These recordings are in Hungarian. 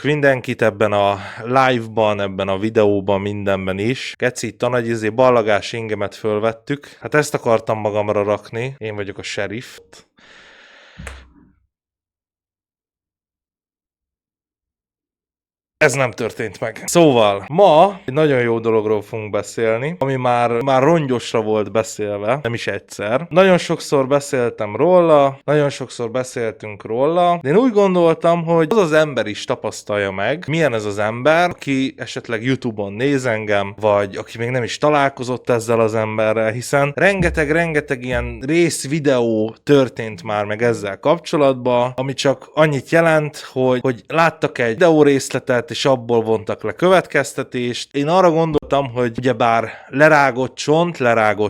Mindenkit ebben a live-ban, ebben a videóban, mindenben is. Geci, itt a nagy ballagás ingemet fölvettük. Hát ezt akartam magamra rakni. Én vagyok a sheriff. Ez nem történt meg. Szóval, ma egy nagyon jó dologról fogunk beszélni, ami már rongyosra volt beszélve, nem is egyszer. Nagyon sokszor beszéltem róla, nagyon sokszor beszéltünk róla, de én úgy gondoltam, hogy az az ember is tapasztalja meg, milyen ez az ember, aki esetleg YouTube-on néz engem, vagy aki még nem is találkozott ezzel az emberrel, hiszen rengeteg ilyen részvideó történt már meg ezzel kapcsolatban, ami csak annyit jelent, hogy láttak egy videórészletet, és abból vontak le következtetést. Én arra gondoltam, hogy ugyebár lerágott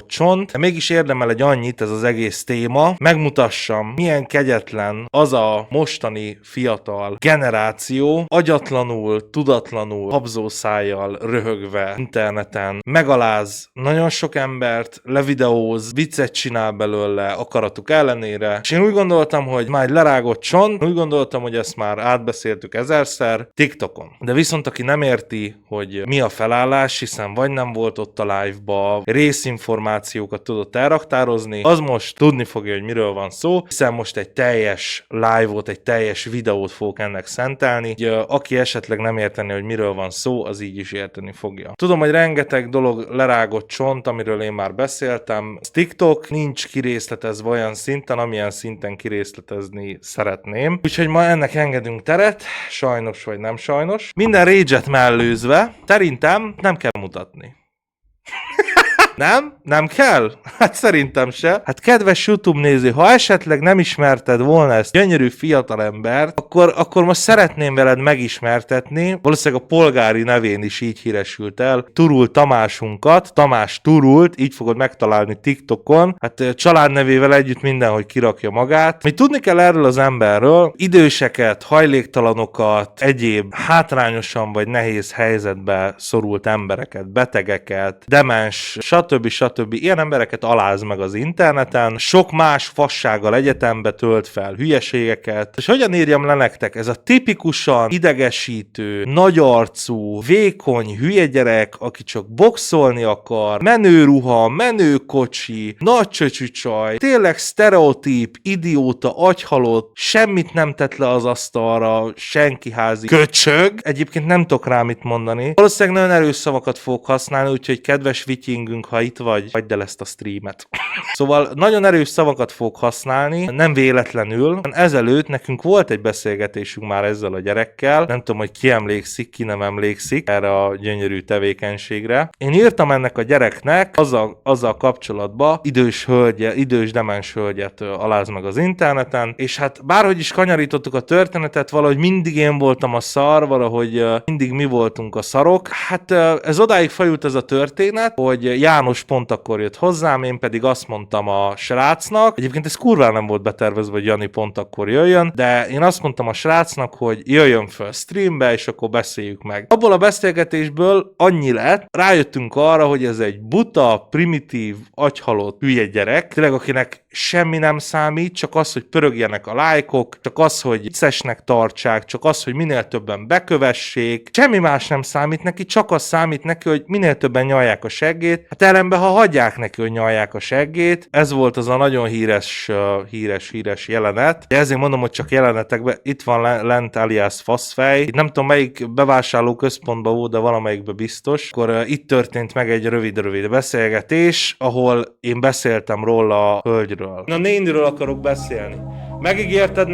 csont, de mégis érdemel egy annyit ez az egész téma, megmutassam, milyen kegyetlen az a mostani fiatal generáció, agyatlanul, tudatlanul, habzószájjal röhögve interneten, megaláz nagyon sok embert, levideóz, viccet csinál belőle akaratuk ellenére, és én úgy gondoltam, hogy már egy lerágott csont, úgy gondoltam, hogy ezt már átbeszéltük ezerszer TikTokon. De viszont aki nem érti, hogy mi a felállás, hiszen vagy nem volt ott a live-ba, részinformációkat tudott elraktározni, az most tudni fogja, hogy miről van szó, hiszen most egy teljes live-ot, egy teljes videót fogok ennek szentelni, hogy aki esetleg nem érteni, hogy miről van szó, az így is érteni fogja. Tudom, hogy rengeteg dolog lerágott csont, amiről én már beszéltem. Ez TikTok nincs kirészletezve olyan szinten, amilyen szinten kirészletezni szeretném. Úgyhogy ma ennek engedünk teret, sajnos vagy nem sajnos. Minden rage-et mellőzve, szerintem nem kell mutatni. Nem? Nem kell? Hát szerintem se. Hát kedves YouTube néző, ha esetleg nem ismerted volna ezt gyönyörű fiatalembert, akkor most szeretném veled megismertetni, valószínűleg a polgári nevén is így híresült el, Turul Tamásunkat, Tamás Turult, így fogod megtalálni TikTokon, hát családnevével együtt mindenhogy kirakja magát. Mi tudni kell erről az emberről, időseket, hajléktalanokat, egyéb hátrányosan vagy nehéz helyzetbe szorult embereket, betegeket, demens, stb. Ilyen embereket aláz meg az interneten, sok más fassággal egyetembe tölt fel hülyeségeket, és hogyan írjam le nektek, ez a tipikusan idegesítő, nagyarcú, vékony hülye gyerek, aki csak boxolni akar, menő ruha, menő kocsi, nagy csöcsücsaj, tényleg sztereotíp, idióta, agyhalott, semmit nem tett le az asztalra, senki házi köcsög, egyébként nem tudok rá mit mondani. Valószínűleg nagyon erős szavakat fogok használni, úgyhogy kedves vityingünk, ha itt vagy, hagyd el ezt a streamet. Szóval nagyon erős szavakat fogok használni, nem véletlenül. Ezelőtt nekünk volt egy beszélgetésünk már ezzel a gyerekkel, nem tudom, hogy ki emlékszik, ki nem emlékszik erre a gyönyörű tevékenységre. Én írtam ennek a gyereknek azzal kapcsolatban, idős demens hölgyet aláz meg az interneten, és hát bárhogy is kanyarítottuk a történetet, valahogy mindig én voltam a szar, valahogy mindig mi voltunk a szarok. Hát ez odáig fajult ez a történet, hogy János pont akkor jött hozzám, én pedig azt mondtam a srácnak, egyébként ez kurván nem volt betervezve, hogy Jani pont akkor jöjjön, de én azt mondtam a srácnak, hogy jöjjön föl streambe, és akkor beszéljük meg. Abból a beszélgetésből annyi lett, rájöttünk arra, hogy ez egy buta, primitív, agyhalott hülye gyerek, tényleg akinek semmi nem számít, csak az, hogy pörögjenek a lájkok, csak az, hogy viccesnek tartsák, csak az, hogy minél többen bekövessék, semmi más nem számít neki, csak az számít neki, hogy minél többen nyalják a seggét. Hát ellenben, ha hagyják neki, hogy nyalják a seggét, ez volt az a nagyon híres jelenet. De ezért mondom, hogy csak jelenetekben, itt van lent alias Faszfej. Itt nem tudom, melyik bevásárló központban volt, de valamelyikben biztos. Akkor itt történt meg egy rövid beszélgetés, ahol én beszéltem róla a hölgyről. Na, néniről akarok beszélni. Megígérted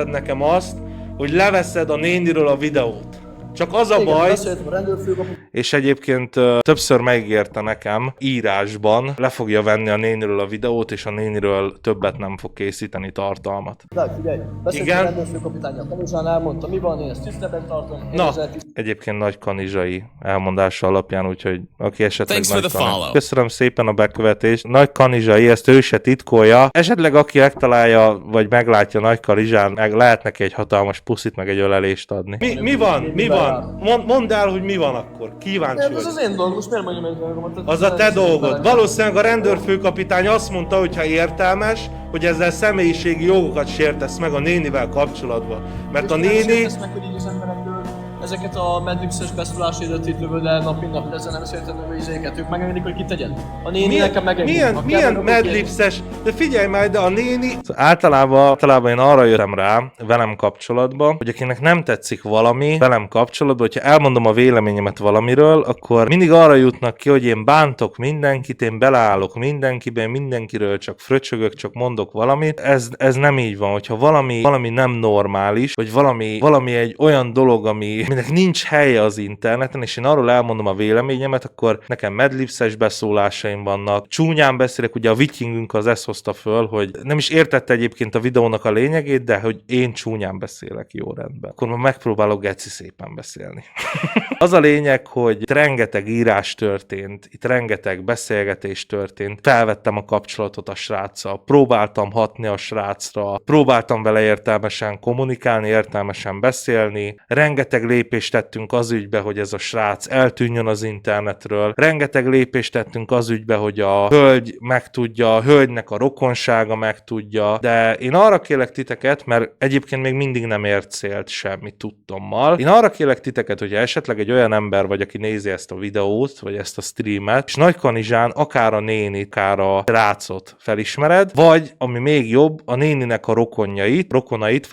nekem azt, hogy leveszed a néniről a videót. Csak az a baj, és egyébként többször megígérte nekem írásban, le fogja venni a néniről a videót, és a néniről többet nem fog készíteni tartalmat. De figyelj, beszéltem a rendőrfőkapitánnyal, Kanizsán elmondta, mi van, én ezt tiszteletben tartom. Na, egyébként Nagy Kanizsai elmondása alapján, úgyhogy aki esetleg köszönöm szépen a bekövetést. Nagy Kanizsai, ezt ő se titkolja. Esetleg aki megtalálja, vagy meglátja Nagy Kanizsán, meg lehet neki egy hatalmas puszit, meg egy ölelést adni. Mi van? Mondd el, hogy mi van akkor. Kíváncsi Ez vagyok. az én dolgom, most miért mondjam egy dolgomat? Az a te dolgod. Valószínűleg a rendőrfőkapitány azt mondta, hogy ha értelmes, hogy ezzel személyiségi jogokat sértesz meg a nénivel kapcsolatban. Mert a néni... meg, hogy így az emberekből ezeket a medvixes beszólásaidat itt lövöd el nap, mint nap, ezzel nem szértem meg izéket, ők megengedik, hogy kitegyen. A néni nekem megengedik. Milyen medlipses? De figyelj már, de a néni... Általában én arra jöttem rá, velem kapcsolatban, hogy akinek nem tetszik valami, velem kapcsolatban, hogyha elmondom a véleményemet valamiről, akkor mindig arra jutnak ki, hogy én bántok mindenkit, én beleállok mindenkiben, mindenkiről csak fröcsögök, csak mondok valamit. Ez nem így van, hogyha valami nem normális, vagy valami egy olyan dolog, aminek nincs helye az interneten, és én arról elmondom a véleményemet, akkor nekem medlipses beszólásaim vannak. Csúnyán beszélek, ugye a vikingünk az ezt hozta föl, hogy nem is értette egyébként a videónak a lényegét, de hogy én csúnyán beszélek, jó rendben. Akkor már megpróbálok geci szépen beszélni. Az a lényeg, hogy itt rengeteg írás történt, itt rengeteg beszélgetés történt, felvettem a kapcsolatot a sráccal, próbáltam hatni a srácra, próbáltam vele értelmesen kommunikálni, értelmesen beszélni, rengeteg lépést tettünk az ügybe, hogy ez a srác eltűnjön az internetről, rengeteg lépést tettünk az ügybe, hogy a hölgy megtudja, a hölgynek a rokonsága megtudja, de én arra kérlek titeket, mert egyébként még mindig nem ért célt semmi tudtommal. Én arra kérlek titeket, hogy esetleg egy olyan ember vagy, aki nézi ezt a videót, vagy ezt a streamet, és Nagykanizsán akár a nénit, akár a srácot felismered, vagy, ami még jobb, a néninek a rokonait,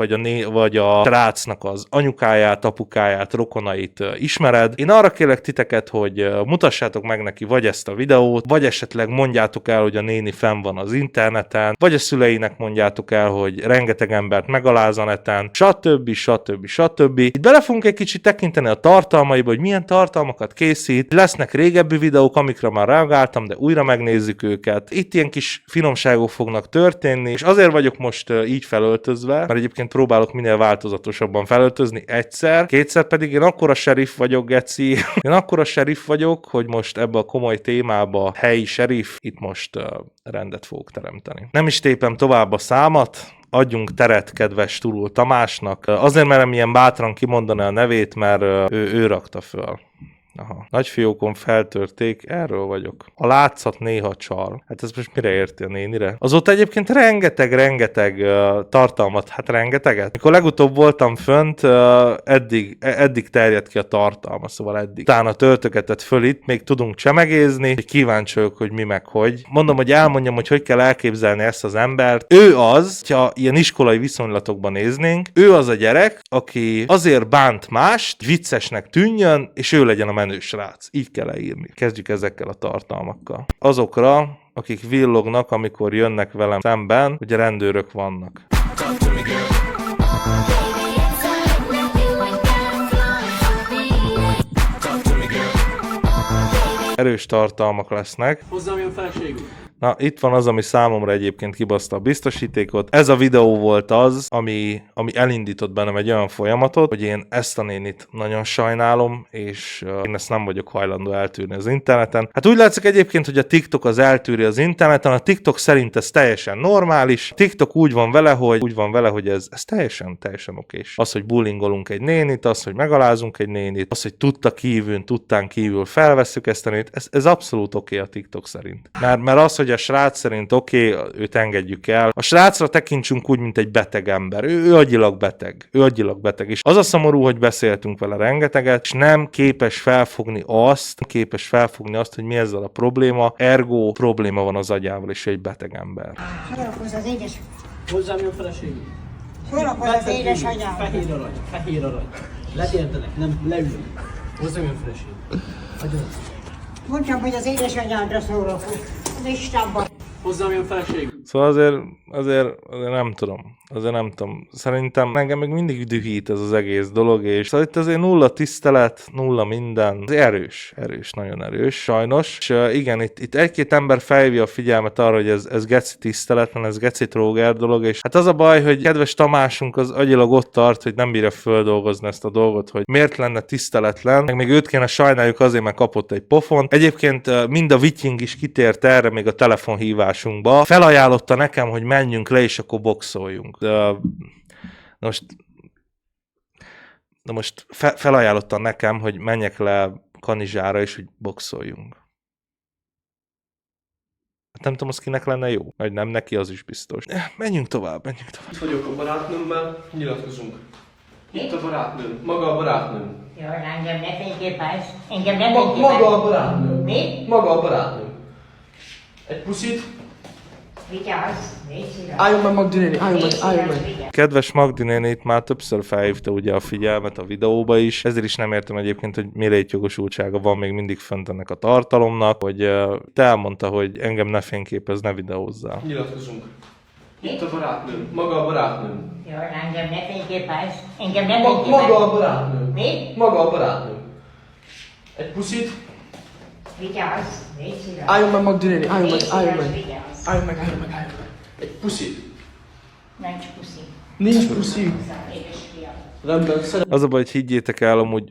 vagy a srácnak az anyukáját, apukáját, rokonait ismered. Én arra kérlek titeket, hogy mutassátok meg neki vagy ezt a videót, vagy esetleg mondjátok el, hogy a néni fenn van az interneten, vagy a szüleinek mondjátok el, hogy rengeteg embert megaláz a neten, stb. Itt bele fogunk egy kicsit tekinteni a tartalmaiba, hogy milyen tartalmakat készít. Lesznek régebbi videók, amikre már reagáltam, de újra megnézzük őket. Itt ilyen kis finomságok fognak történni, és azért vagyok most így felöltözve, mert egyébként próbálok minél változatosabban felöltözni egyszer, kétszer pedig én akkora sheriff vagyok, geci. Én akkora sheriff vagyok, hogy most ebbe a komoly témába helyi sheriff, itt most rendet fogok teremteni. Nem is tépem tovább a számat, adjunk teret kedves Turul Tamásnak. Azért merem ilyen bátran kimondani a nevét, mert ő rakta föl. Aha. Nagyfiókon feltörték, erről vagyok. A látszat néha csal. Hát ez most mire érti a nénire? Azóta egyébként rengeteg tartalmat, hát rengeteget. Mikor legutóbb voltam fönt, eddig terjedt ki a tartalma, szóval eddig. Utána töltögetett föl itt, még tudunk csemegézni, hogy kíváncsi vagyok, hogy mi meg hogy. Mondom, hogy elmondjam, hogy kell elképzelni ezt az embert. Ő az, ha ilyen iskolai viszonylatokban néznénk, ő az a gyerek, aki azért bánt mást, viccesnek tűnjön, és ő legyen a menő srác. Így kell leírni. Kezdjük ezekkel a tartalmakkal. Azokra, akik villognak, amikor jönnek velem szemben, ugye rendőrök vannak. Erős tartalmak lesznek. Hozzám jön feleségünk. Na, itt van az, ami számomra egyébként kibaszta a biztosítékot. Ez a videó volt az, ami elindított bennem egy olyan folyamatot, hogy én ezt a nénit nagyon sajnálom, és én ezt nem vagyok hajlandó eltűrni az interneten. Hát úgy látszik egyébként, hogy a TikTok az eltűri az interneten, a TikTok szerint ez teljesen normális. A TikTok úgy van vele, hogy ez teljesen okés. Az, hogy bullyingolunk egy nénit, az, hogy megalázunk egy nénit, az, hogy tudtán kívül felvesszük ezt a nénit, ez abszolút oké a TikTok szerint. Mert az, hogy a srác szerint oké, őt engedjük el. A srácra tekintsünk úgy, mint egy beteg ember. Ő agyilag beteg. És az a szomorú, hogy beszéltünk vele rengeteget, és nem képes felfogni azt, hogy mi ezzel a probléma, ergo probléma van az agyával, és egy beteg ember. Szórakozz az édes... Hozzám jön feleségünk. Szórakozz az édesanyám. Fehér arany. Letérdenek, nem leülök. Hozzám jön feleségünk. Mondjam, hogy az édesanyádra szórakozz. Az Istenben. Hozzám jön feleségünk. Szóval azért nem tudom. Szerintem engem még mindig dühít ez az egész dolog, és szóval itt azért nulla tisztelet, nulla minden. Ez erős, nagyon erős, sajnos. És igen, itt egy-két ember felhívja a figyelmet arra, hogy ez geci tiszteletlen, ez geci tróger dolog, és hát az a baj, hogy kedves Tamásunk az agyilag ott tart, hogy nem bírja földolgozni ezt a dolgot, hogy miért lenne tiszteletlen, meg még őt kéne sajnáljuk azért, mert kapott egy pofont. Egyébként mind a viking is kitért erre még a telefonhívásunkba. Felajánlotta nekem, hogy menjünk le, és akkor boxoljunk. De most felajánlotta nekem, hogy menjek le kanizsára, és hogy boxoljunk. Hát nem tudom, az kinek lenne jó. Vagy nem neki, az is biztos. Menjünk tovább. Itt vagyok a barátnőmmel, nyilatkozunk. Itt a barátnőm, maga a barátnőm. Jó, engem ne fényképezz. Engem ne Maga a barátnőm. Mi? Maga a barátnőm. Egy puszit. Vigyázz, légy szíves. Álljon meg, Magdi néni, álljon meg. Vigyázz. Kedves Magdi néni itt már többször felhívta ugye a figyelmet a videóba is, ezért is nem értem egyébként, hogy mi létjogosultsága van még mindig fönt ennek a tartalomnak, hogy te elmondta, hogy engem ne fényképezz, ne videózzál. Nyilatkozunk. Itt a barátnőm, maga a barátnőm. Jó, engem ne fényképezz. Engem ne Maga fényképezz. a barátnőm. Mi? Maga a barátnőm. Egy puszit. Vigyázz, légy szíves. Álljon meg, Magdi néni, álljon Légy meg. szíves, vigyázz. Álljon meg. Egy puszit. Nincs puszi. Nincs puszi. Édes fiam. Rendben, Az a baj, hogy higgyétek el, amúgy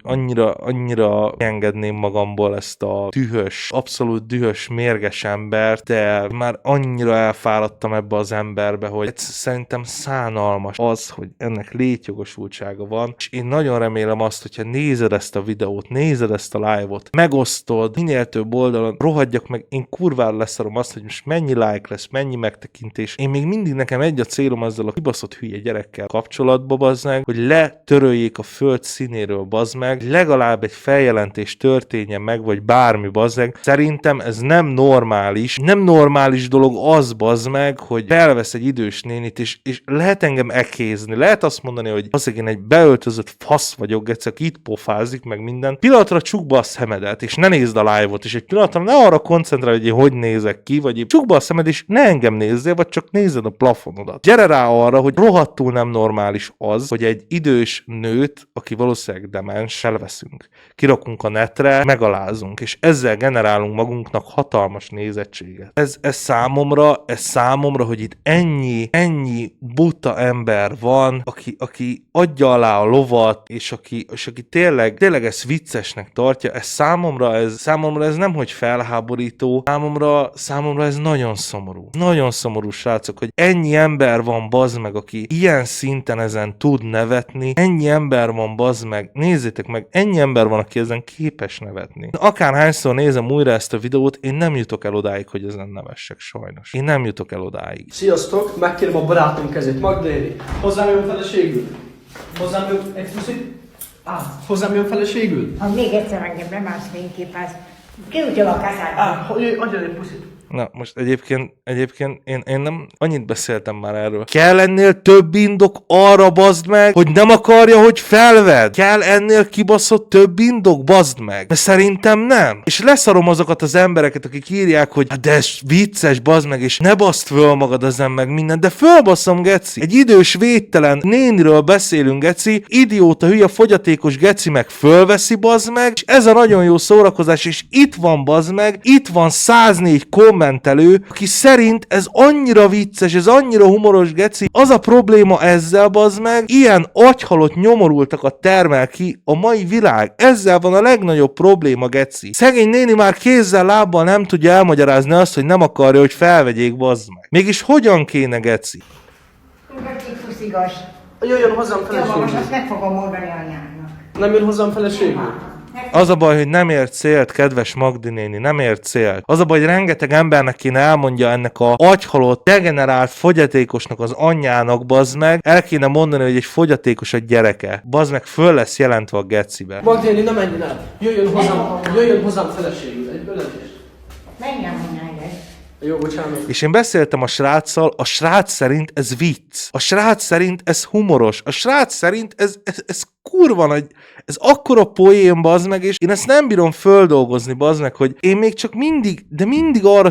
annyira engedném magamból ezt a dühös, abszolút dühös, mérges embert, de már annyira elfáradtam ebbe az emberbe, hogy szerintem szánalmas az, hogy ennek létjogosultsága van, és én nagyon remélem azt, hogyha nézed ezt a videót, nézed ezt a live-ot, megosztod, minél több oldalon, rohadjak meg, én kurvára leszarom azt, hogy most mennyi like lesz, mennyi megtekintés. Én még mindig nekem egy a célom ezzel a kibaszott hülye gyerekkel kapcsolatba, bazd meg, hogy letöröljék a föld színéről, bazd meg, legalább egy feljelentés történjen meg, vagy bármi, bazd meg. Szerintem ez nem normális. Nem normális dolog az, bazd meg, hogy felvesz egy idős nénit, és lehet engem ekézni. Lehet azt mondani, hogy azért én egy beöltözött fasz vagyok, geci, aki itt pofázik, meg minden. Pillanatra csukd be a szemedet, és ne nézd a live-ot, és egy pillanatra ne arra koncentrálj, hogy én hogy nézek ki, vagy én csukd be a szemed, és ne engem nézzél, vagy csak nézed a plafonodat. Gyere rá arra, hogy rohadtul nem normális az, hogy egy idős nőt, aki valószínűleg demens, elveszünk. Kirakunk a netre, megalázunk, és ezzel generálunk magunknak hatalmas nézettséget. Ez számomra, hogy itt ennyi buta ember van, aki adja alá a lovat, és aki tényleg ezt viccesnek tartja, számomra ez nem hogy felháborító, számomra ez nagyon szomorú. Nagyon szomorú, srácok, hogy ennyi ember van, bazd meg, aki ilyen szinten ezen tud nevetni, ennyi ember van, bazd meg, nézzétek meg, ennyi ember van, aki ezen képes nevetni. Akárhányszor nézem újra ezt a videót, én nem jutok el odáig, hogy ezen nevessek, sajnos. Én nem jutok el odáig. Sziasztok, megkérem a barátom kezét, Magdi néni. Hozzám jön feleségül. Hozzám jön egy puszit. Hozzám jön feleségül. Ha még egyszer engem nem állsz fényképezz, kiütöm a kezed. Adjál egy puszit. Na, most egyébként én nem annyit beszéltem már erről. Kell ennél több indok arra, bazd meg, hogy nem akarja, hogy felvedd? Kell ennél kibaszott több indok, bazd meg? De szerintem nem. És leszarom azokat az embereket, akik írják, hogy hát de ez vicces, bazd meg, és ne baszd föl magad ezen meg minden, de fölbaszom, geci. Egy idős, védtelen néniről beszélünk, geci, idióta, hülye, fogyatékos geci meg fölveszi, bazd meg, és ez a nagyon jó szórakozás, és itt van, bazd meg, itt van 104 kommentelő, aki szerint ez annyira vicces, ez annyira humoros, geci. Az a probléma ezzel, bazd meg, ilyen agyhalott nyomorultakat termel ki a mai világ. Ezzel van a legnagyobb probléma, geci. Szegény néni már kézzel, lábbal nem tudja elmagyarázni azt, hogy nem akarja, hogy felvegyék, bazd meg. Mégis hogyan kéne, geci? Geci puszigos. Jöjjön hozzám Jó, most feleségül. azt meg fogom mondani anyámnak. Nem jön hozzám feleségül. Az a baj, hogy nem ért célt, kedves Magdi néni, nem ért célt. Az a baj, hogy rengeteg embernek kéne elmondja ennek a agyhalott, degenerált fogyatékosnak az anyjának, bazd meg, el kéne mondani, hogy egy fogyatékos a gyereke. Bazd meg, föl lesz jelentve a gecibe. Magdi néni, nem menjen el. Jöjjön hozzám feleségül. Egy ölelést. Menjen mondani. Jó, bocsánat. És én beszéltem a sráccal, a srác szerint ez vicc. A srác szerint ez humoros. A srác szerint ez kurva nagy, ez akkora poén, bazd meg, és én ezt nem bírom földolgozni, bazd meg, hogy én még csak mindig arra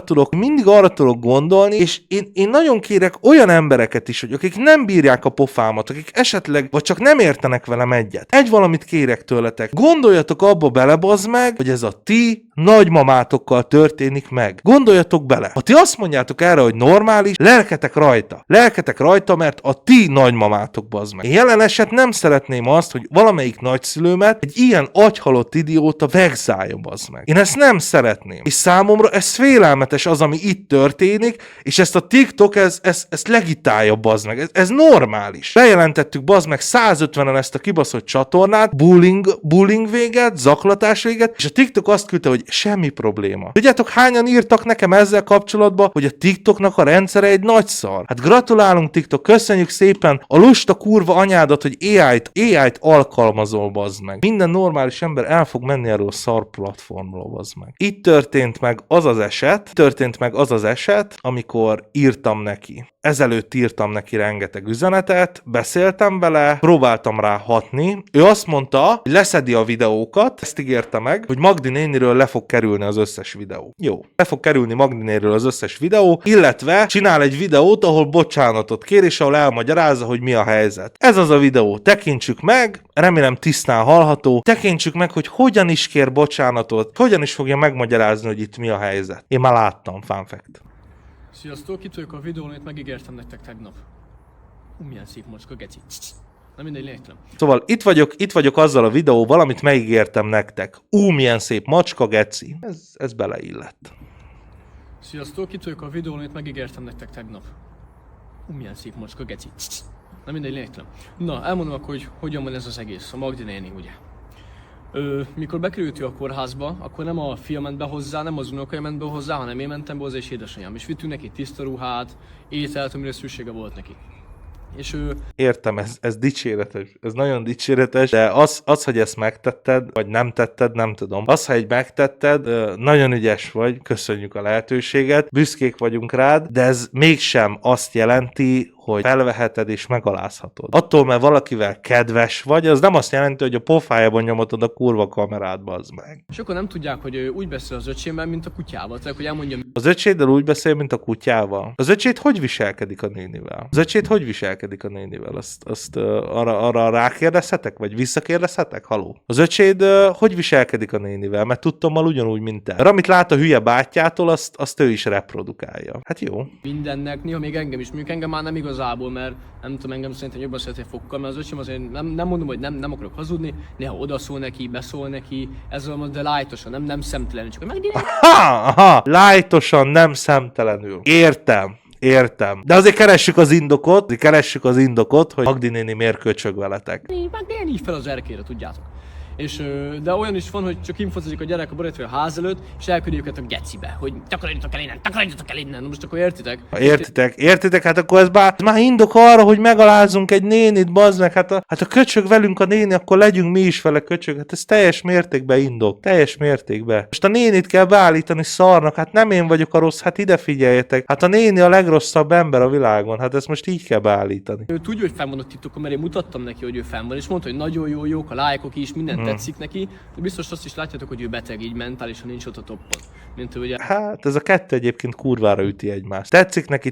tudok gondolni, és én nagyon kérek olyan embereket is, hogy akik nem bírják a pofámat, akik esetleg, vagy csak nem értenek velem egyet. Egy valamit kérek tőletek. Gondoljatok abba bele, bazd meg, hogy ez a ti nagymamátokkal történik meg. Gondoljatok bele. Ha ti azt mondjátok erre, hogy normális, lelketek rajta. Lelketek rajta, mert a ti nagymamátok, bazd meg. Én jelen eset nem szeretném azt, hogy hogy valamelyik nagyszülőmet egy ilyen agyhalott idióta vegzálja, bazd meg. Én ezt nem szeretném. És számomra ez félelmetes az, ami itt történik, és ezt a TikTok, ezt legitálja, bazd meg. Ez normális. Bejelentettük, bazd meg, 150-en ezt a kibaszott csatornát, bullying véget, zaklatás véget, és a TikTok azt küldte, hogy semmi probléma. Tudjátok, hányan írtak nekem ezzel kapcsolatban, hogy a TikToknak a rendszere egy nagy szar. Hát gratulálunk, TikTok, köszönjük szépen a lusta kurva anyádat, hogy AI-t alkalmazol, bazd meg. Minden normális ember el fog menni erről a szar platformról, bazd meg. Itt történt meg az az eset, amikor írtam neki. Ezelőtt írtam neki rengeteg üzenetet, beszéltem vele, próbáltam rá hatni. Ő azt mondta, hogy leszedi a videókat, ezt ígérte meg, hogy Magdi néniről le fog kerülni az összes videó. Jó. Le fog kerülni Magdi néniről az összes videó, illetve csinál egy videót, ahol bocsánatot kér, és ahol elmagyarázza, hogy mi a helyzet. Ez az a videó. Tekintsük meg, remélem tisztán hallható, tekintsük meg, hogy hogyan is kér bocsánatot, hogyan is fogja megmagyarázni, hogy itt mi a helyzet. Én már láttam, fun fact. Sziasztok, itt vagyok a videón, amit megígértem nektek tegnap. Milyen szép macska, geci. Na mindegy, lényegtelen. Szóval itt vagyok azzal a videóval, amit megígértem nektek. Milyen szép macska, geci. Ez beleillett. Sziasztok, itt vagyok a videón, amit megígértem nektek tegnap. Milyen szép macska, geci. Na mindegy, lényegtelen. Na, elmondom akkor, hogy hogyan van ez az egész. A Magdi néni, ugye. Mikor bekerült ő a kórházba, akkor nem a fia ment be hozzá, nem az unokája ment be hozzá, hanem én mentem be hozzá és édesanyám. És vittünk neki tiszta ruhát, ételt, amire szüksége volt neki. És ő... Értem, ez dicséretes, ez nagyon dicséretes, de az, hogy ezt megtetted, vagy nem tetted, nem tudom. Az, hogy megtetted, nagyon ügyes vagy, köszönjük a lehetőséget, büszkék vagyunk rád, de ez mégsem azt jelenti, hogy felveheted és megalázhatod. Attól, mert valakivel kedves vagy, az nem azt jelenti, hogy a pofájában nyomotod a kurva kamerát, bazd meg. Sokan nem tudják, hogy ő úgy beszél az öcsémmel, mint a kutyával. Tehát, hogy elmondja... Az öcséddel úgy beszél, mint a kutyával. Az öcséd hogy viselkedik a nénivel? Az öcséd hogy viselkedik a nénivel? Azt arra rákérdezhetek? Vagy visszakérdezhetek? Haló? Az öcséd hogy viselkedik a nénivel? Mert tudtommal ugyanúgy, mint te. Mert amit lát a hülye bátyjától, azt ő is reprodukálja. Hát jó. Mindennek, néha még engem is, mondjuk engem már nem igazából, mert nem tudom, engem szerintem jobban szeretné fokkal, mert az öcsém azért nem mondom, hogy nem akarok hazudni, néha odaszól neki, beszól neki, ezzel mondom, de lájtosan, nem szemtelenül, csak meg... Aha, lájtosan, nem szemtelenül. Értem. De azért keressük az indokot, hogy Magdi néni miért köcsög veletek. Magdi így fel az erkére, tudjátok. És, de olyan is van, hogy csak infozozik a gyerek a barátja a ház előtt, és elküldi őket a gecibe, hogy takarodjatok el innen, most akkor értitek? Értitek, hát akkor ez már indok arra, hogy megalázunk egy nénit, bazd meg, hát a köcsög velünk a néni, akkor legyünk mi is vele köcsög, hát ez teljes mértékben indok, teljes mértékben. Most a nénit kell beállítani szarnak, hát nem én vagyok a rossz, hát ide figyeljetek, hát a néni a legrosszabb ember a világon, hát ezt most így kell beállítani. Ő tudja, hogy fenn van a TikTokon, mert én mutattam neki, hogy ő fenn van, és mondta, hogy nagyon jók a lájkok is, minden tetszik neki, de biztos azt is látjátok, hogy ő beteg, így mentálisan nincs ott a toppon. Mint ő ugye... Hát ez a kettő egyébként kurvára üti egymást.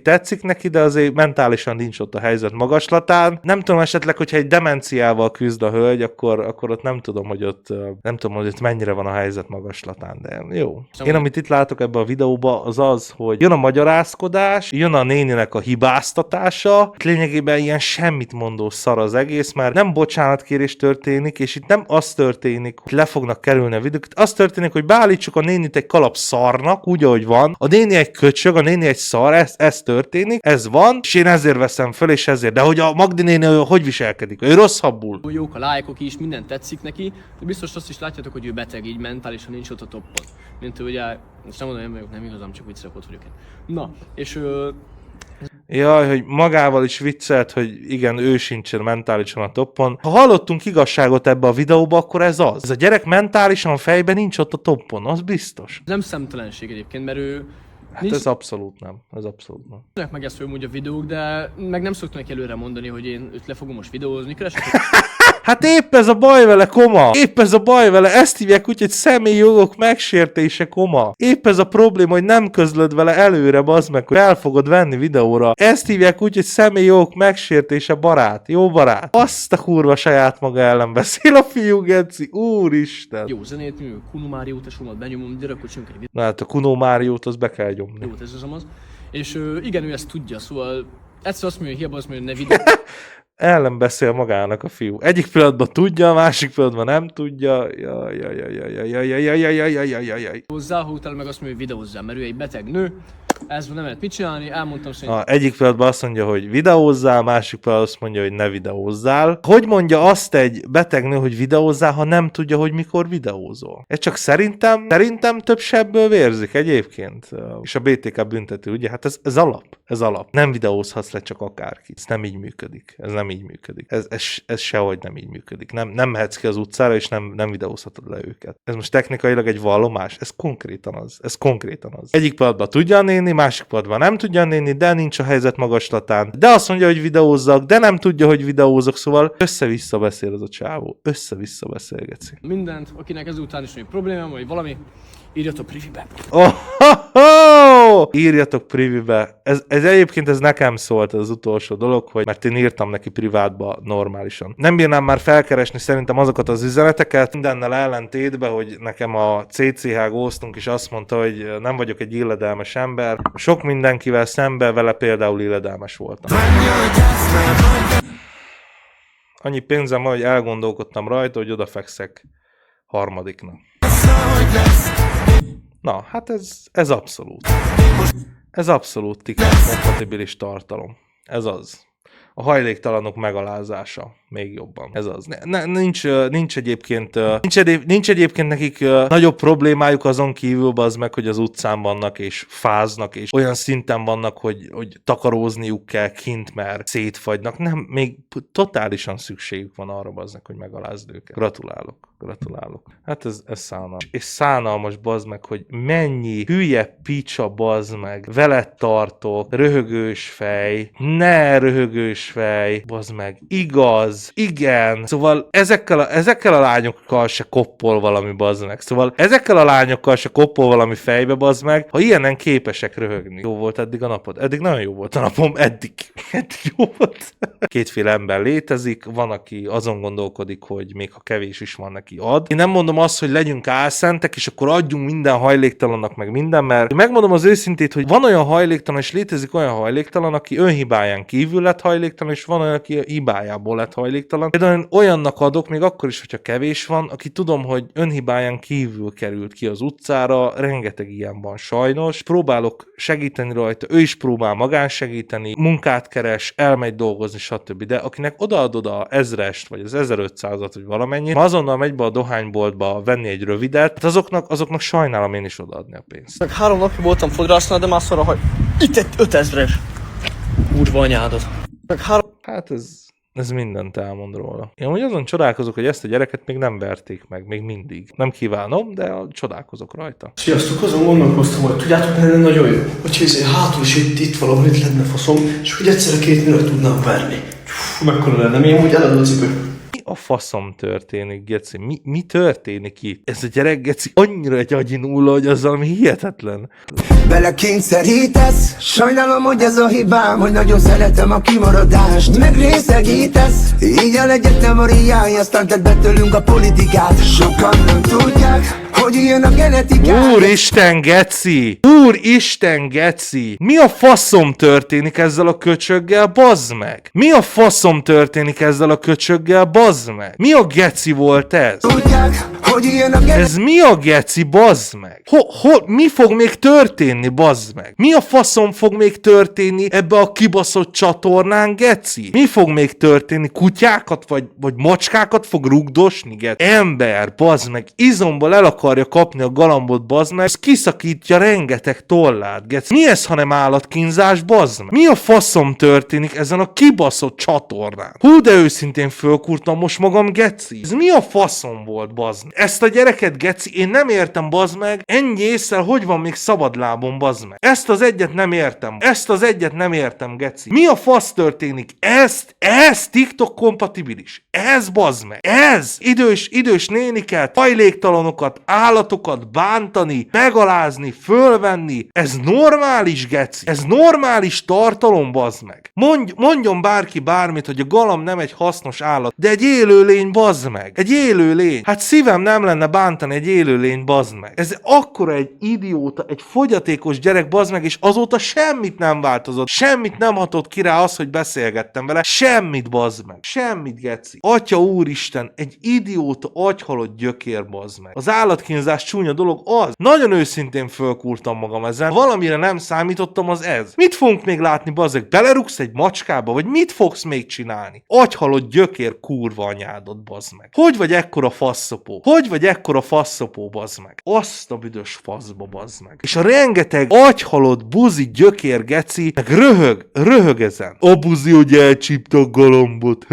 Tetszik neki, de azért mentálisan nincs ott a helyzet magaslatán. Nem tudom esetleg, hogyha egy demenciával küzd a hölgy, akkor ott nem tudom, hogy ott mennyire van a helyzet magaslatán, de jó. Én amit itt látok ebbe a videóba, az, hogy jön a magyarázkodás, jön a néninek a hibáztatása, lényegében ilyen semmit mondó szar az egész, mert nem bocsánatkérés történik, és itt nem az történik, hogy le fognak kerülni a videók. Az történik, hogy beállítsuk a nénit egy kalap szarnak, úgy, ahogy van. A néni egy köcsög, a néni egy szar, ez történik, ez van, és én ezért veszem föl, és ezért. De hogy a Magdi néni hogy viselkedik? Ő rosszabbul. Jók a lájkok is, minden tetszik neki, de biztos azt is látjátok, hogy ő beteg, így mentálisan nincs ott a toppon. Mint ő ugye, most nem mondom, nem igazam, csak viccek ott vagyok én. Na, és Jaj, hogy magával is viccelt, hogy igen, ő sincsen mentálisan a toppon. Ha hallottunk igazságot ebbe a videóba, akkor ez az. Ez a gyerek mentálisan fejben nincs ott a toppon, az biztos. Nem szemtelenség egyébként, mert ő... Hát ez abszolút nem. Meg ezt fölmúgy a videók, de meg nem szoktam neki előre mondani, hogy én őt le fogom most videózni, keresek. Hát épp ez a baj vele, ezt hívják úgy, hogy személyi jogok megsértése, koma. Épp ez a probléma, hogy nem közlöd vele előre, bazd meg, hogy el fogod venni videóra. Ezt hívják úgy, hogy személyi jogok megsértése, barát, jó barát. Azt a kurva saját maga ellen beszél a fiú, geci, úristen. Jó zenét, mi Kuno Mário utasomat benyomom, gyere, akkor csinálunk egy videót. Na hát a Kuno Máriót az be kell nyomni. Jó, ez az. És igen, ő ezt tudja, szóval egyszer azt mondja, hogy hiába azt mondja, hogy ne videó. ellen beszél magának a fiú. Egyik pillanatban tudja, a másik pillanatban nem tudja. Hozzá, ha utána meg azt mondja, hogy videózzál, mert ő egy beteg nő, ez nem lehet mit csinálni, elmondtam szerintem. Egyik pillanatban azt mondja, hogy videózzál, másik pillanatban azt mondja, hogy ne videózzál. Hogy mondja azt egy beteg nő, hogy videózzál, ha nem tudja, hogy mikor videózol? Ez csak szerintem több sebből vérzik egyébként. És a BTK bünteti, ugye? Hát ez alap. Nem videózhatsz le csak akárki. Ez nem így működik. Ez sehogy nem így működik. Nem mehetsz ki az utcára, és nem videózhatod le őket. Ez most technikailag egy vallomás? Ez konkrétan az. Egyik pillanatban tudja a néni, másik pillanatban nem tudja a néni, de nincs a helyzet magaslatán. De azt mondja, hogy videózzak, de nem tudja, hogy videózok, szóval össze-vissza beszél az a csávó. Össze-vissza beszélgeci. Mindent, akinek ezután is még problémám, vagy valami, írjatok privibe. Írjatok privibe. Ez egyébként ez nekem szólt az utolsó dolog, hogy mert én írtam neki privátba normálisan. Nem bírnám már felkeresni szerintem azokat az üzeneteket, mindennel ellentétben, hogy nekem a CCH ghostunk is azt mondta, hogy nem vagyok egy illedelmes ember. Sok mindenkivel szemben vele például illedelmes voltam. Annyi pénzem van, hogy elgondolkodtam rajta, hogy odafekszek harmadiknak. Na, hát ez abszolút. Ez abszolút TikTok-kompatibilis tartalom. Ez az. A hajléktalanok megalázása. Még jobban. Ez az. Nincs egyébként nekik nagyobb problémájuk azon kívül, az meg, hogy az utcán vannak és fáznak, és olyan szinten vannak, hogy takarózniuk kell kint, mert szétfagynak. Nem, még totálisan szükségük van arra, baznak, hogy megalázd őket. Gratulálok. Hát ez szánalmas. És szánalmas, bazd meg, hogy mennyi hülye picsa, bazd meg, veled tartok, röhögős fej, ne röhögős fej, bazd meg, igaz, igen. Szóval ezekkel a lányokkal se koppol valami, bazd meg. Szóval ezekkel a lányokkal se koppol valami fejbe, bazd meg, ha ilyenen képesek röhögni. Jó volt eddig a napod? Eddig nagyon jó volt a napom, eddig jó volt. Kétféle ember létezik, van, aki azon gondolkodik, hogy még ha kevés is van neki, ad. Én nem mondom azt, hogy legyünk álszentek, és akkor adjunk minden hajléktalannak meg minden, mert megmondom az őszintét, hogy van olyan hajléktalan, és létezik olyan hajléktalan, aki önhibáján kívül lett hajléktalan, és van olyan, aki hibájából lett hajléktalan. Például én olyannak adok, még akkor is, hogyha kevés van, aki tudom, hogy önhibáján kívül került ki az utcára, rengeteg ilyen van sajnos. Próbálok segíteni rajta, ő is próbál magán segíteni, munkát keres, elmegy dolgozni, stb. De akinek odaadod a 1000-est, vagy az 1500-at, vagy valamennyi, azonnal megy be a dohányboltba venni egy rövidet, hát azoknak sajnálom én is odaadni a pénzt. Meg 3 napja voltam fodrásznál, de már szarra, hogy itt egy 5000-es. Kurva anyádat. Hát ez mindent elmond róla. Én úgy azon csodálkozok, hogy ezt a gyereket még nem verték meg, még mindig. Nem kívánom, de csodálkozok rajta. Sziasztok, azon gondolkoztam, hogy tudjátok, lenne nagyon jó, hogy hátul is itt valahol itt lenne faszom, és hogy egyszerre 2 milliót tudnám verni. Mekkora lenne, még úgy eladó a cipő. Mi a faszom történik, geci? Mi történik itt? Ez a gyerek, geci, annyira egy agyi nulla, hogy az valami hihetetlen. Belekényszerítesz, sajnálom, hogy ez a hibám, hogy nagyon szeretem a kimaradást. Megrészegítesz, így a legyetem a riány, aztán tedd be tőlünk a politikát. Sokan nem tudják, hogy ilyen a genetikát. Úristen, geci! Úristen, geci! Mi a faszom történik ezzel a köcsöggel, bazd meg? Mi a faszom történik ezzel a köcsöggel, bazd meg? Mi a geci volt ez? Tudják, hogy ilyen a Ez mi a geci, bazd meg? Mi fog még történni, bazd meg? Mi a faszom fog még történni ebbe a kibaszott csatornán, geci? Mi fog még történni? Kutyákat vagy macskákat fog rugdosni, geci? Ember, bazd meg, izomból el akarja kapni a galambot, bazd meg, ez kiszakítja rengeteg tollát, geci. Mi ez, hanem állatkínzás, bazd meg? Mi a faszom történik ezen a kibaszott csatornán? Hú, de őszintén fölkurtam most magam, geci. Ez mi a faszom volt, bazd meg? Ezt a gyereket, geci, én nem értem, bazd meg, ennyi észsel hogy van még szabadlábon, bazd meg. Ezt az egyet nem értem, geci. Mi a fasz történik? Ez TikTok kompatibilis. Ez, bazd meg. Ez idős néniket, hajléktalanokat, állatokat bántani, megalázni, fölvenni. Ez normális, geci. Ez normális tartalom, bazd meg. Mondjon bárki bármit, hogy a galamb nem egy hasznos állat, de egy élőlény, bazd meg. Egy élőlény. Hát szívem nem lenne bántani egy élőlény, bazd meg. Ez akkora egy idióta, egy fogyatékos gyerek, bazd meg, és azóta semmit nem változott. Semmit nem hatott ki rá az, hogy beszélgettem vele. Semmit, bazd meg. Semmit, geci. Atya úristen, egy idióta, agyhalott gyökér, bazd meg. Az állatkínzás csúnya dolog az. Nagyon őszintén fölkúrtam magam ezen. Valamire nem számítottam, az ez. Mit fogunk még látni, bazd meg? Belerugsz egy macskába, vagy mit fogsz még csinálni? Agyhalott gyökér, kurva anyádot, bazd meg. Hogy vagy ekkora faszopó? Hogy vagy ekkora faszopó, bazd meg? Azt a büdös faszba, bazd meg. És a rengeteg agyhalott buzi gyökér, geci, meg röhög ezen. A buzi, hogy elcsípte a galambot.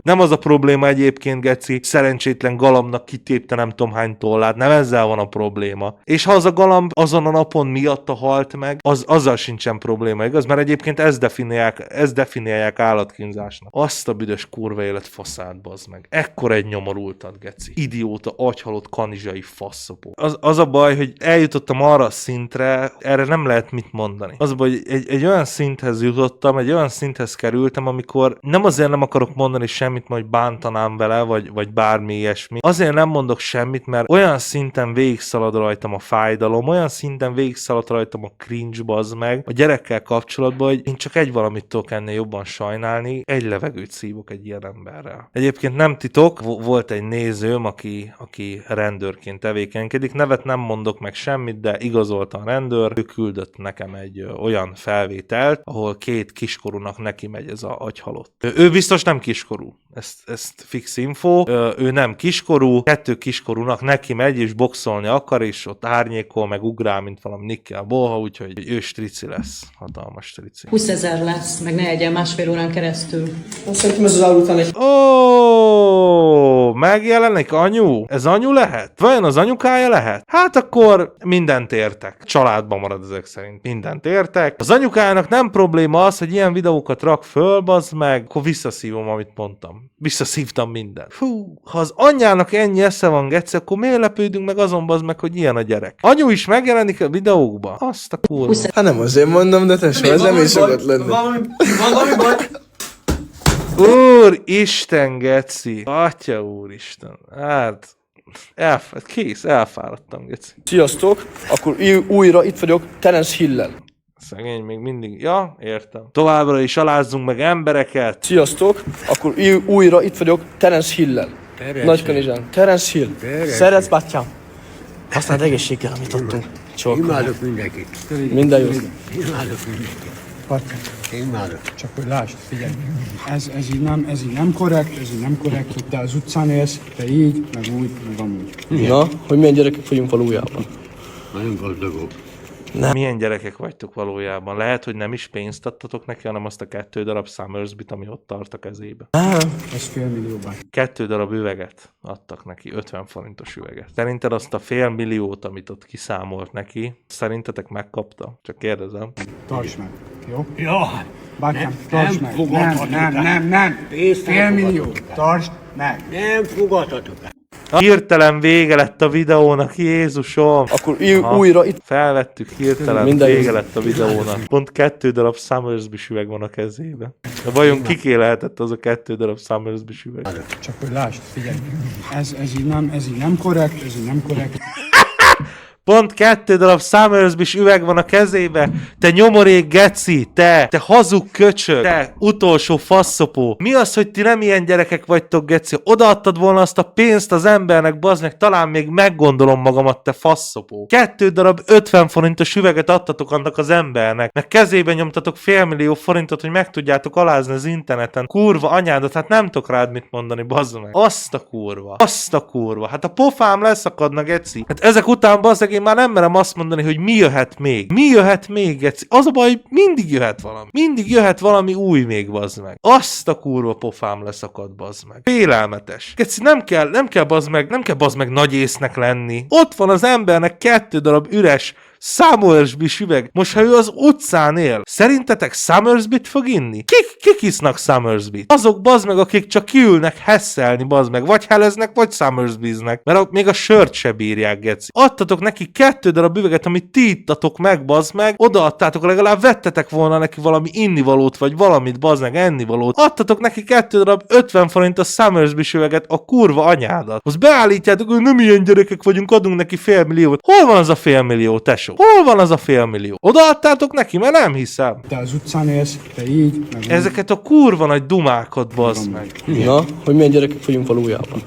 Nem az a probléma egyébként, geci, szerencsétlen galambnak kitépte nem tudom hány tollát, nem ezzel van a probléma. És ha az a galamb azon a napon miatta halt meg, azzal sincsen probléma, igaz? Mert egyébként ezt definiálják állatkínzásnak. Azt a büdös kurva élet faszát, bazd meg. Ekkora egy nyomorultad, geci. Idióta, agyhalott kanizsai faszopó. Az a baj, hogy eljutottam arra a szintre, erre nem lehet mit mondani. Az a baj, hogy egy olyan szinthez jutottam, egy olyan szinthez kerültem, amikor nem azért nem akarok mondani semmit, hogy bántanám vele, vagy bármi ilyesmi. Azért nem mondok semmit, mert olyan szinten végigszalad rajtam a fájdalom, olyan szinten végigszalad rajtam a cringe, bazd meg, a gyerekkel kapcsolatban, hogy én csak egy valamit tudok ennél jobban sajnálni, egy levegőt szívok egy ilyen emberrel. Egyébként nem titok, volt egy nézőm, aki rendőrként tevékenykedik, nevet nem mondok meg semmit, de igazolta a rendőr, ő küldött nekem egy olyan felvételt, ahol 2 kiskorúnak neki megy ez a agyhalott. Ő biztos nem kiskorú, ezt fix info, ő nem kiskorú, 2 kiskorúnak neki megy és boxolni akar, és ott árnyékol, meg ugrál, mint valami Nikkel Bolha, úgyhogy ő strici lesz, hatalmas strici. 20 000 lesz, meg ne egyen 1,5 órán keresztül. Azt szerintem ez az alul után egy... Ó, megjelenik anyu? Ez anyu lehet? Vajon az anyukája lehet? Hát akkor mindent értek. Családban marad ezek szerint. Mindent értek. Az anyukájának nem probléma az, hogy ilyen videókat rak föl, bazd meg, akkor visszaszívom, amit mondtam. Visszaszívtam mindent. Hú, ha az anyjának ennyi esze van, geci, akkor miért lepődünk meg azon, bazd meg, hogy ilyen a gyerek? Anyu is megjelenik a videókba? Azt a kurva. Hát nem azért mondom, de tesó, ez nem is sokat lenne. Valami baj. Úristen, geci. Atya úristen. Hát... elfáradtam, geci. Sziasztok, akkor újra itt vagyok Terence Hill-lel. Szegény még mindig... Ja, értem. Továbbra is alázzunk meg embereket. Sziasztok, akkor újra itt vagyok Terence Hill-lel. Nagykanizsán. Terence Hill. Szeretsz, bátyám? Használd egészséggel, amit adtunk. Csók. Imádok mindenkit. Minden jó. Imádok mindenkit. Imádok. Csak hogy lásd, figyelj, ez így nem korrekt, hogy te az utcán élsz, te így, meg úgy, meg amúgy. Na, hogy milyen gyerekek vagyunk valójában? Nagyon gazdagok. Milyen gyerekek vagytok valójában? Lehet, hogy nem is pénzt adtatok neki, hanem azt a 2 darab Summersbit, ami ott tart a kezébe. Ez $5 millió. 2 darab üveget adtak neki, 50 forintos üveget. Szerinted azt a $500 000, amit ott kiszámolt neki, szerintetek megkapta? Csak kérdezem. Tartsd meg, jó? Ja, Bátyám, tartsd meg. Nem. Pénzt nem $5 millió, fogadhatok el. tartsd meg. nem fogadhatok el. Hirtelen vége lett a videónak, Jézusom! Akkor újra itt... Felvettük, hirtelen Minden vége jó. lett a videónak. Pont 2 darab Summersby üveg van a kezében. De vajon kiké lehetett az a 2 darab Summersby üveg? Csak hogy lásd, figyelj, ez így nem korrekt, Pont 2 darab Summersby üveg van a kezébe. Te nyomorék geci, te hazug köcsög, te utolsó faszopó. Mi az, hogy ti nem ilyen gyerekek vagytok, geci? Odaadtad volna azt a pénzt az embernek, bazd meg, talán még meggondolom magamat, te faszopó. 2 darab 50 forintos üveget adtatok annak az embernek, meg kezébe nyomtatok $500 000, hogy meg tudjátok alázni az interneten. Kurva anyádat, hát nem tudok rád mit mondani, bazd meg. Azt a kurva. Hát a pofám leszakadna, geci. Hát ezek után, bazd meg, én már nem merem azt mondani, hogy mi jöhet még, geci. Az a baj, hogy mindig jöhet valami új még, bazd meg. Azt a kurva pofám leszakad, bazd meg. Félelmetes. Geci, nem kell bazd meg nagy észnek lenni. Ott van az embernek 2 darab üres Somersby üveg. Most, ha ő az utcán él, szerintetek Somersby-t fog inni? Kik isznak Somersby-t? Azok bazd meg, akik csak kiülnek hesszelni, bazd meg. Vagy heleznek, vagy Somersby-znek. Mert még a sört se bírják, geci. Adtatok neki 2 darab üveget, amit ti ittatok meg, bazd meg. Odaadtátok, legalább vettetek volna neki valami innivalót, vagy valamit, bazd meg, ennivalót. Adtatok neki 2 darab 50 forint a Somersby üveget, a kurva anyádat. Azt beállítjátok, hogy nem ilyen gyerekek vagyunk, adunk neki 500 000. Hol van az a 500 000, tesó? Hol van az a 500 000? Odaadtátok neki, mert nem hiszem. Te az utcán élsz, te így, meg úgy. Ezeket a kurva nagy dumákat, bazd meg. Na, hogy milyen gyerekek vagyunk valójában.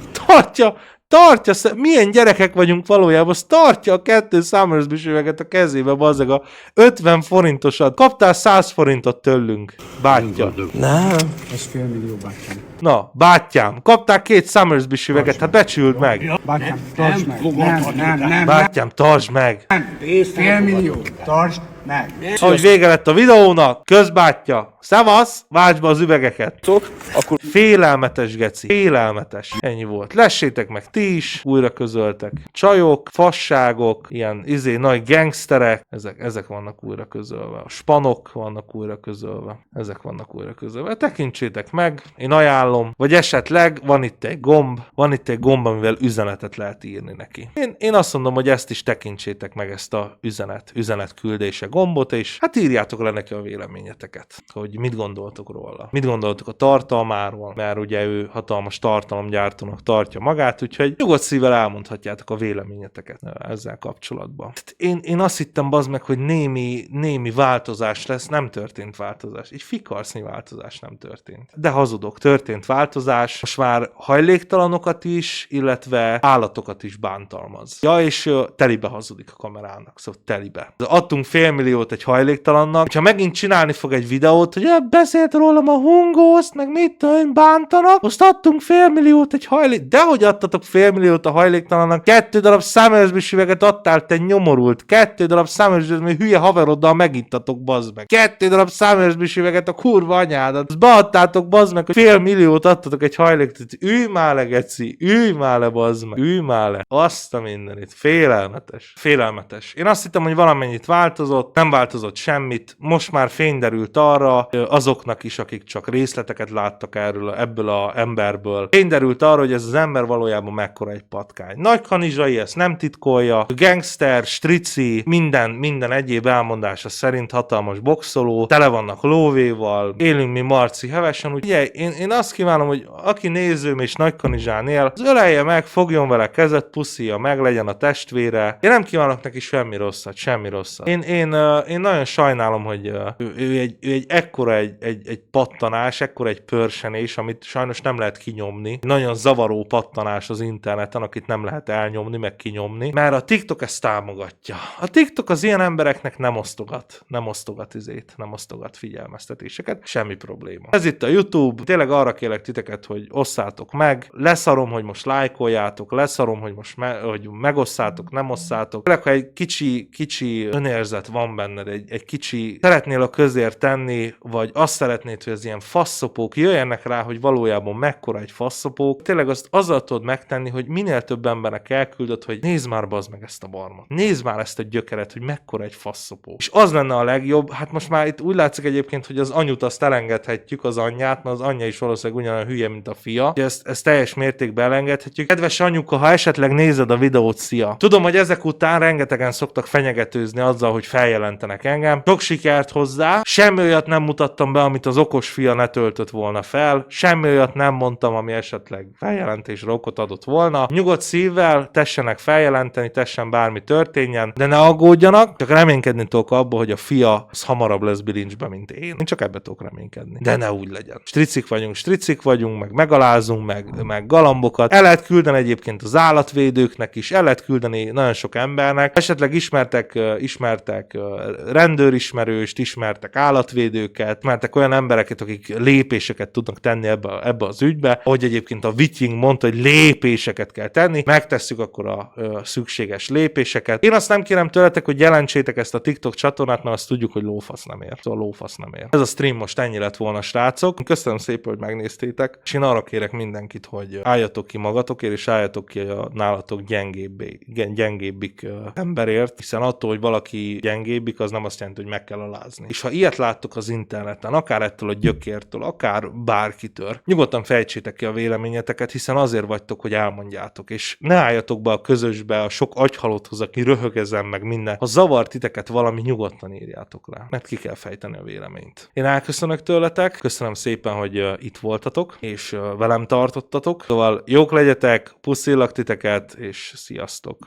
Tartja, milyen gyerekek vagyunk valójában, azt tartja a 2 Somersby üveget a kezébe, bazzeg a 50 forintosat. Kaptál 100 forintot tőlünk, bátyja. Nem. Ez 500 000, bátyám. Na, bátyám, kaptál 2 Somersby üveget, hát becsüld meg. Bátyám, tartsd meg. Nem. Bátyám, tartsd meg. 500 000, tartsd meg. Ahogy vége lett a videónak, közbátyja, szevasz, váltsd be az üvegeket. Akkor Félelmetes, geci. Félelmetes. Ennyi volt. Lessétek meg ti is, újra közöltek. Csajok, fasságok, ilyen nagy gangsterek, ezek vannak újra közölve. A spanok vannak újra közölve. Ezek vannak újra közölve. Tekintsétek meg, én ajánlom. Vagy esetleg van itt egy gomb, amivel üzenetet lehet írni neki. Én azt mondom, hogy ezt is tekintsétek meg, ezt a üzenetküldése gombot, és hát írjátok le neki a véleményeteket, hogy mit gondoltok róla. Mit gondoltok a tartalmáról, mert ugye ő hatalmas tartalomgyártónak tartja magát, úgyhogy nyugodt szívvel elmondhatjátok a véleményeteket ezzel kapcsolatban. Én azt hittem, bazd meg, hogy némi változás lesz, nem történt változás. Egy fikarsznyi változás nem történt. De hazudok, történt változás. Most már hajléktalanokat is, illetve állatokat is bántalmaz. Ja, és telibe hazudik a kamerának, szóval telibe. Adtunk 500 000 egy hajléktalannak, hogyha megint csinálni fog egy videót, hogy beszélt rólam a hungószt, meg mit tudom, bántanak, azt adtunk 500 000 egy dehogy adtatok 500 000 a hajléktalannak, 2 darab Somersby üveget adtál, te nyomorult, 2 darab Somersby üveget, hülye haveroddal megittatok, bazd meg. 2 darab Somersby üveget a kurva anyádat, azt beadtátok, bazd meg, hogy 500 000 adtatok egy hajléktalannak. Ülj már le, geci, ülj már le, bazd meg, ülj már le. Azt a mindenit. Félelmetes. Én azt hittem, hogy valamennyit változott, nem változott semmit, most már fény derült arra, azoknak is, akik csak részleteket láttak ebből az emberből. Fény derült arra, hogy ez az ember valójában mekkora egy patkány. Nagy Kanizsai ezt nem titkolja, gangster, strici, minden egyéb elmondása szerint hatalmas boxoló, tele vannak lóvéval, élünk mi Marci hevesen, úgyhogy én azt kívánom, hogy aki nézőm és Nagy Kanizsán él, az ölelje meg, fogjon vele kezet, puszilja meg, legyen a testvére. Én nem kívánok neki semmi rosszat. Én nagyon sajnálom, hogy ő egy ekkora egy pattanás, ekkora egy pörsenés, amit sajnos nem lehet kinyomni. Nagyon zavaró pattanás az interneten, akit nem lehet elnyomni, meg kinyomni, mert a TikTok ezt támogatja. A TikTok az ilyen embereknek nem osztogat figyelmeztetéseket, semmi probléma. Ez itt a YouTube, tényleg arra kérlek titeket, hogy osszátok meg, leszarom, hogy most lájkoljátok, leszarom, hogy most hogy megosszátok, nem osszátok. Tényleg, ha egy kicsi önérzet van benned, egy kicsi szeretnél a közért tenni, vagy azt szeretnéd, hogy az ilyen faszopók jöjjenek rá, hogy valójában mekkora egy faszopók, tényleg azt azzal tudod megtenni, hogy minél több embernek elküldöd, hogy nézd már bazd meg ezt a barmot. Nézd már ezt a gyökeret, hogy mekkora egy faszopó. És az lenne a legjobb, hát most már itt úgy látszik egyébként, hogy az anyut azt elengedhetjük, az anyját, mert az anyja is valószínűleg ugyanolyan hülye, mint a fia. Ezt teljes mértékben elengedhetjük. Kedves anyuka, ha esetleg nézed a videót, szia. Tudom, hogy ezek után rengetegen szoktak fenyegetőzni azzal, hogy feljelentenek engem. Sok sikert hozzá. Semmi olyat nem mutattam be, amit az okos fia ne töltött volna fel. Semmi olyat nem mondtam, ami esetleg feljelentésre okot adott volna. Nyugodt szívvel tessenek feljelenteni, tessen bármi történjen, de ne aggódjanak, csak reménykedni tudok abba, hogy a fia az hamarabb lesz bilincsbe, mint én. Én csak ebbe tudok reménykedni. De ne úgy legyen. Stricik vagyunk, meg megalázunk, meg galambokat. El lehet küldeni egyébként az állatvédőknek is, el lehet küldeni nagyon sok embernek. Esetleg ismertek rendőrismerőst, ismertek állatvédőket, ismertek olyan embereket, akik lépéseket tudnak tenni ebbe az ügybe, hogy egyébként a Vitying mondta, hogy lépéseket kell tenni, megtesszük akkor a szükséges lépéseket. Én azt nem kérem tőletek, hogy jelentsétek ezt a TikTok csatornát, mert azt tudjuk, hogy lófasz nem ér. Szóval lófasz nem ér. Ez a stream most ennyi lett volna, srácok. Köszönöm szépen, hogy megnéztétek, és én arra kérek mindenkit, hogy álljatok ki magatokért, és álljatok ki a nálatok gyengébbik emberért, hiszen attól, hogy valaki gyengébbik, az nem azt jelenti, hogy meg kell alázni. És ha ilyet láttok az interneten, akár ettől a gyökértől, akár bárkitől, nyugodtan fejtsétek ki a véleményeteket, hiszen azért vagytok, hogy elmondjátok, és ne álljatok be a közösbe a sok agyhalotthoz, aki röhög ezen meg minden. Ha zavar titeket valami, nyugodtan írjátok le, mert ki kell fejteni a véleményt. Én elköszönök tőletek, köszönöm szépen, hogy itt voltatok, és velem tartottatok. Szóval jók legyetek, puszillak titeket, és sziasztok!